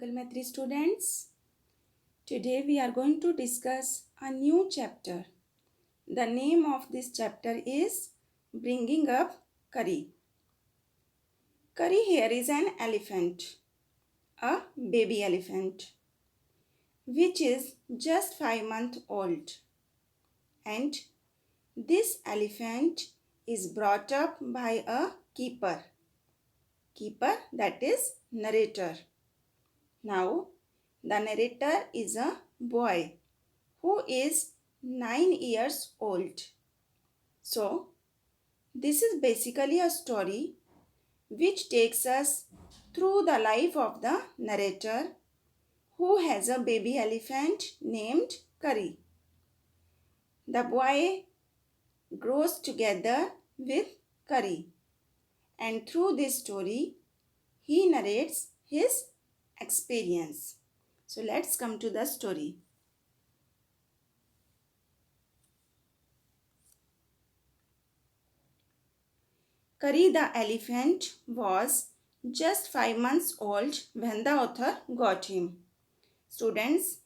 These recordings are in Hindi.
Twinkle Maitri students. Today we are going to discuss a new chapter. The name of this chapter is Bringing Up Curry. Curry here is an elephant, a baby elephant, which is just 5 months old. And this elephant is brought up by a keeper. Keeper, that is narrator. Now, the narrator is a boy who is 9 years old. So, this is basically a story which takes us through the life of the narrator who has a baby elephant named Curry. The boy grows together with Curry, and through this story, he narrates his experience. So, let's come to the story. Curry the elephant was just 5 months old when the author got him. Students,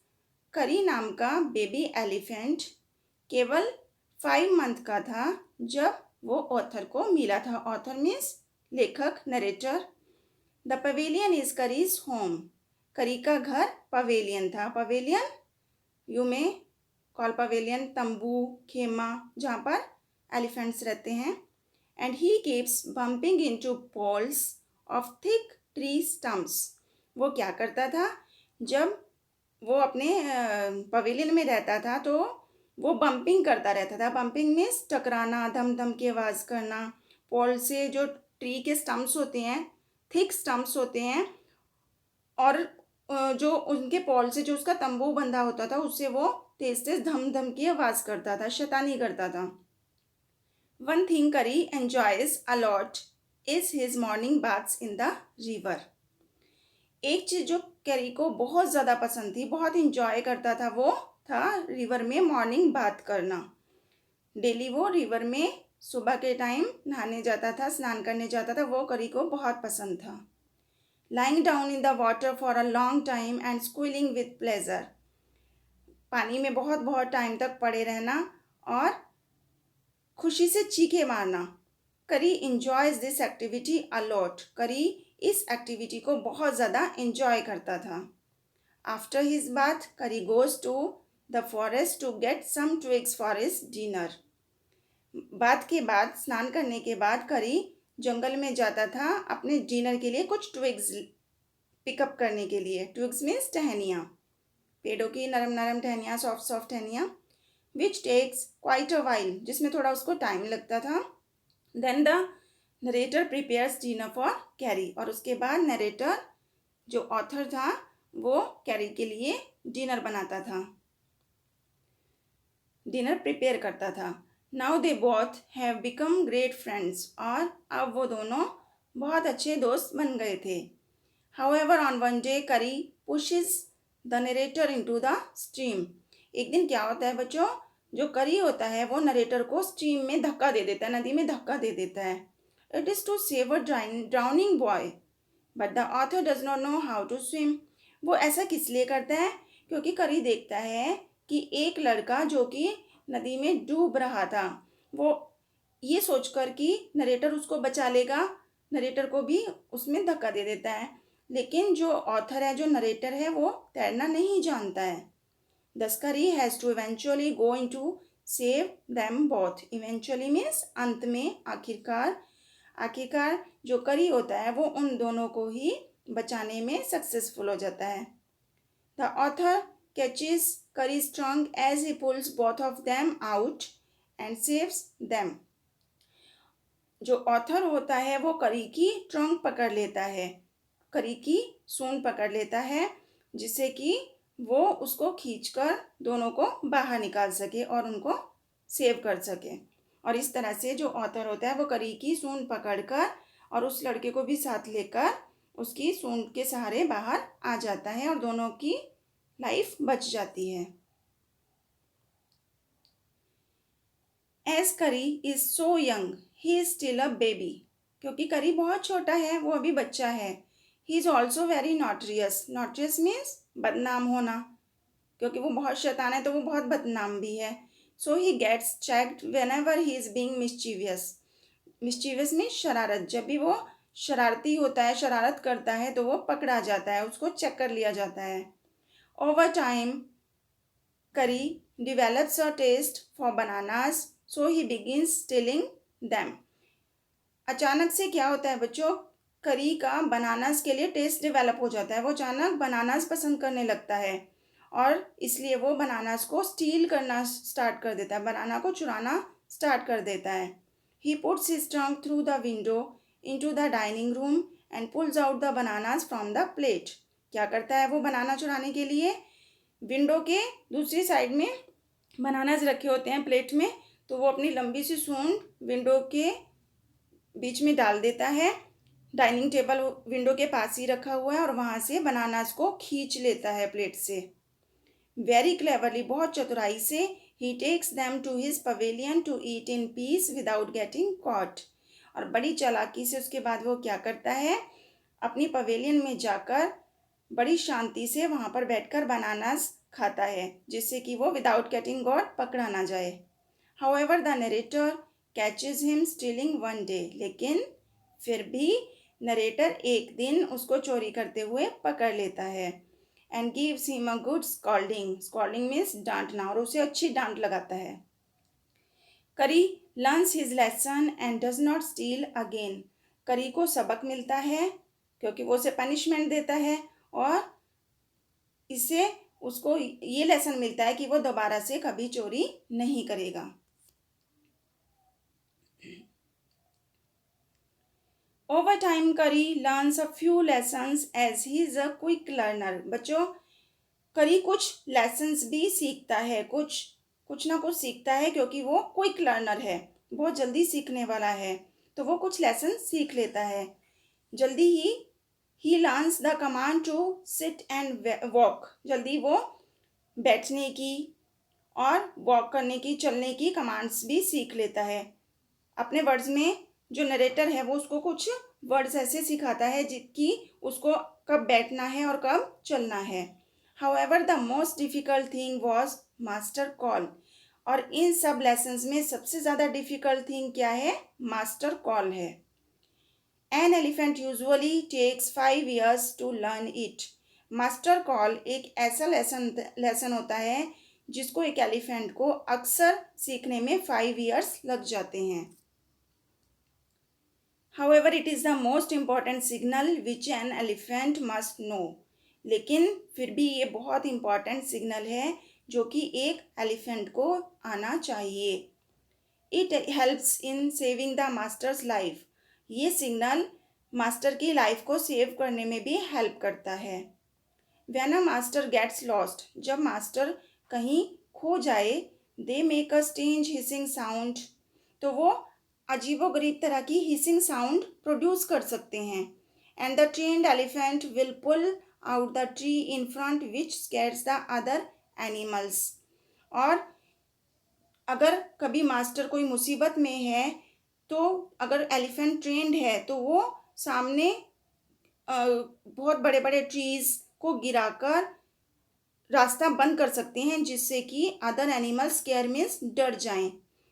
Curry नाम का बेबी एलिफेंट केवल 5 मंथ का था जब वो ऑथर को मिला था. ऑथर मीन्स लेखक, narrator. The pavilion is curries home. करी का घर पवेलियन था. पवेलियन यू में कॉल पवेलियन तंबू, खेमा, जहाँ पर एलिफेंट्स रहते हैं. And he keeps bumping into poles of thick tree stumps. वो क्या करता था जब वो अपने पवेलियन में रहता था तो वो बम्पिंग करता रहता था. बम्पिंग मीन्स टकराना, धम धम की आवाज़ करना. पोल से जो ट्री के स्टम्प्स होते हैं, थिक स्टम्प्स होते हैं, और जो उनके पोल से जो उसका तंबू बंधा होता था उससे वो तेज तेज धम धम की आवाज़ करता था, शैतानी करता था. One thing Curry enjoys a lot is his morning baths in the river. एक चीज़ जो कैरी को बहुत ज़्यादा पसंद थी, बहुत इंजॉय करता था, वो था रिवर में मॉर्निंग बाथ करना. डेली वो रिवर में सुबह के टाइम नहाने जाता था, स्नान करने जाता था. वो करी को बहुत पसंद था. Lying down in the water for a long time and squealing with pleasure. पानी में बहुत बहुत टाइम तक पड़े रहना और खुशी से चीखे मारना. करी इंजॉयज दिस एक्टिविटी अलॉट. करी इस एक्टिविटी को बहुत ज़्यादा इंजॉय करता था. After his bath Kari goes to the forest to get some twigs for his dinner. Bath के बाद, स्नान करने के बाद करी जंगल में जाता था अपने डिनर के लिए कुछ ट्विग्स पिकअप करने के लिए. ट्विग्स मीन्स टहनियाँ, पेड़ों की नरम नरम टहनियाँ, सॉफ्ट सॉफ्ट टहनियाँ. Which takes quite a while, जिसमें थोड़ा उसको टाइम लगता था. Then the narrator prepares dinner for Carrie. और उसके बाद नरेटर जो ऑथर था वो कैरी के लिए डिनर बनाता था, डिनर प्रिपेयर करता था. Now they both have become great friends. और अब वो दोनों बहुत अच्छे दोस्त बन गए थे. However, on one day Curry pushes the narrator into the stream. एक दिन क्या होता है बच्चों, जो करी होता है वो नरेटर को स्ट्रीम में धक्का दे देता है, नदी में धक्का दे देता है. It is to save a drowning boy but the author does not know how to swim. वो ऐसा किस लिए करता है, क्योंकि करी देखता है कि एक लड़का जो कि नदी में डूब रहा था, वो ये सोचकर कि नरेटर उसको बचा लेगा, नरेटर को भी उसमें धक्का दे देता है. लेकिन जो ऑथर है, जो नरेटर है, वो तैरना नहीं जानता है. Thus Curry has to eventually go into save them both. Eventually means अंत में, आखिरकार. आखिरकार जो करी होता है वो उन दोनों को ही बचाने में सक्सेसफुल हो जाता है. The author catches Curry's trunk as he pulls both of them out and saves them. जो ऑथर होता है वो करी की ट्रंक पकड़ लेता है, करी की सूंड पकड़ लेता है, जिससे कि वो उसको खींचकर दोनों को बाहर निकाल सके और उनको सेव कर सके. और इस तरह से जो ऑथर होता है वो करी की सूंड पकड़कर और उस लड़के को भी साथ लेकर उसकी सूंड के सहारे बाहर आ जाता है और दोनों की लाइफ बच जाती है. As Curry is so young he is still a baby. क्योंकि करी बहुत छोटा है, वो अभी बच्चा है. He is also very notorious. Notorious means बदनाम होना, क्योंकि वो बहुत शैतान है तो वो बहुत बदनाम भी है. So he gets checked whenever he is being mischievous. Mischievous means शरारत. जब भी वो शरारती होता है, शरारत करता है, तो वो पकड़ा जाता है, उसको चेक कर लिया जाता है. Over time Curry develops a taste for bananas, so he begins stealing them. अचानक से क्या होता है बच्चों, करी का बनानास के लिए टेस्ट डेवलप हो जाता है. वो अचानक बनानास पसंद करने लगता है और इसलिए वो बनानास को स्टील करना स्टार्ट कर देता है, बनाना को चुराना स्टार्ट कर देता है. He puts his tongue through the window into the dining room and pools out the bananas from the plate. क्या करता है वो बनाना चुराने के लिए, विंडो के दूसरी साइड में बनानास रखे होते हैं प्लेट में, तो वो अपनी लंबी सी सूंड विंडो के बीच में डाल देता है. डाइनिंग टेबल विंडो के पास ही रखा हुआ है और वहाँ से बनानास को खींच लेता है प्लेट से. वेरी क्लेवरली, बहुत चतुराई से, he takes them to his pavilion to eat in peace without getting caught. और बड़ी चालाकी से उसके बाद वो क्या करता है, अपनी पवेलियन में जाकर बड़ी शांति से वहाँ पर बैठकर बनानास खाता है, जिससे कि वो विदाउट गेटिंग कॉट पकड़ा ना जाए. However the narrator catches him stealing one day. लेकिन फिर भी नरेटर एक दिन उसको चोरी करते हुए पकड़ लेता है. And gives him a good scolding. Scolding means डांटना, और उसे अच्छी डांट लगाता है. Curry learns his lesson and does not steal again. Curry को सबक मिलता है क्योंकि वो उसे पनिशमेंट देता है और इससे उसको ये लेसन मिलता है कि वो दोबारा से कभी चोरी नहीं करेगा. Over time Kari learns a few lessons as he is a quick learner. बच्चों, करी कुछ लेसन्स भी सीखता है, कुछ ना कुछ सीखता है क्योंकि वो क्विक लर्नर है, बहुत जल्दी सीखने वाला है, तो वो कुछ लेसन सीख लेता है जल्दी he learns the command to sit and walk. जल्दी वो बैठने की और वॉक करने की, चलने की कमांड्स भी सीख लेता है. अपने वर्ड्स में जो नरेटर है वो उसको कुछ वर्ड्स ऐसे सिखाता है कि उसको कब बैठना है और कब चलना है. However the most difficult thing was master call. और इन सब लेसन्स में सबसे ज़्यादा डिफ़िकल्ट थिंग क्या है, मास्टर कॉल है. An elephant usually takes 5 years to learn it. Master call एक ऐसा लेसन होता है जिसको एक एलिफेंट को अक्सर सीखने में 5 years लग जाते हैं. However, it is the most important signal which an elephant must know. लेकिन फिर भी ये बहुत इम्पॉर्टेंट सिग्नल है जो कि एक एलिफेंट को आना चाहिए. It helps in saving the master's life. ये सिग्नल मास्टर की लाइफ को सेव करने में भी हेल्प करता है. When a master gets lost. जब मास्टर कहीं खो जाए, they make a strange hissing sound. तो वो अजीबोगरीब तरह की हिसिंग साउंड प्रोड्यूस कर सकते हैं. And the trained elephant will pull out the tree in front which scares the other animals. और अगर कभी मास्टर कोई मुसीबत में है तो अगर एलिफेंट ट्रेंड है तो वो सामने बहुत बड़े बड़े ट्रीज को गिराकर रास्ता बंद कर सकते हैं, जिससे कि अदर एनिमल्स केयर मीन्स डर जाएं.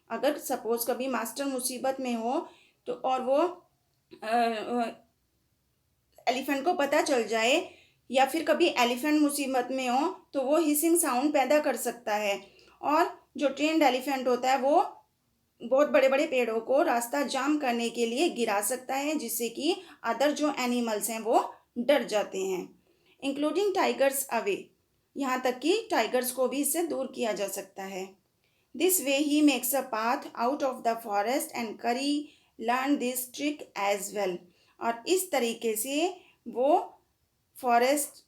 अगर सपोज कभी मास्टर मुसीबत में हो तो और वो एलिफेंट को पता चल जाए या फिर कभी एलिफेंट मुसीबत में हो तो वो हिसिंग साउंड पैदा कर सकता है. और जो ट्रेन्ड एलिफेंट होता है वो बहुत बड़े बड़े पेड़ों को रास्ता जाम करने के लिए गिरा सकता है, जिससे कि अदर जो एनिमल्स हैं वो डर जाते हैं, इंक्लूडिंग टाइगर्स अवे. यहाँ तक कि टाइगर्स को भी इससे दूर किया जा सकता है. This way he makes a path out of the forest and Curry learn this trick as well. और इस तरीके से वो फॉरेस्ट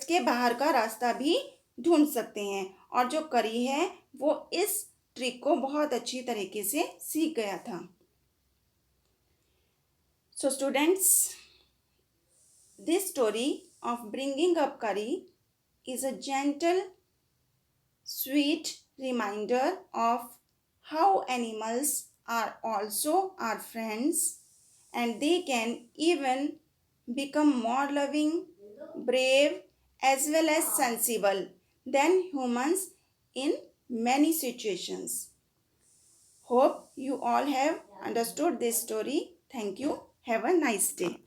के बाहर का रास्ता भी ढूंढ सकते हैं. और जो करी है वो इस ट्रिक को बहुत अच्छी तरीके से सीख गया था. So students, this story of bringing up करी is a gentle, sweet reminder of how animals are also our friends and they can even become more loving, brave, as well as sensible than humans in many situations. Hope you all have understood this story. Thank you. Have a nice day.